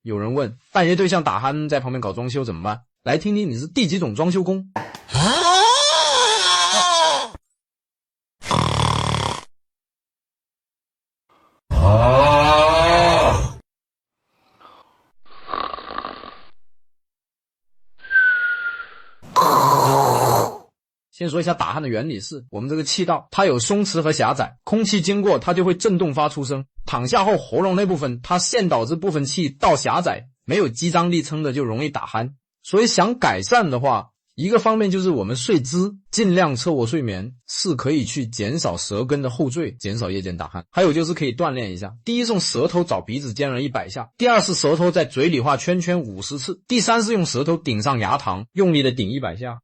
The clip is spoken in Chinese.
有人问，半夜对象打鼾在旁边搞装修怎么办？来听听你是第几种装修工。先说一下打鼾的原理是，我们这个气道它有松弛和狭窄，空气经过它就会震动发出声。躺下后喉咙那部分它腺导致部分气道狭窄，没有肌张力撑的就容易打鼾。所以想改善的话，一个方面就是我们睡姿尽量侧卧睡眠，是可以去减少舌根的后坠，减少夜间打鼾。还有就是可以锻炼一下，第一是用舌头找鼻子尖儿100下，第二是舌头在嘴里画圈圈50次，第三是用舌头顶上牙膛，用力的顶100下。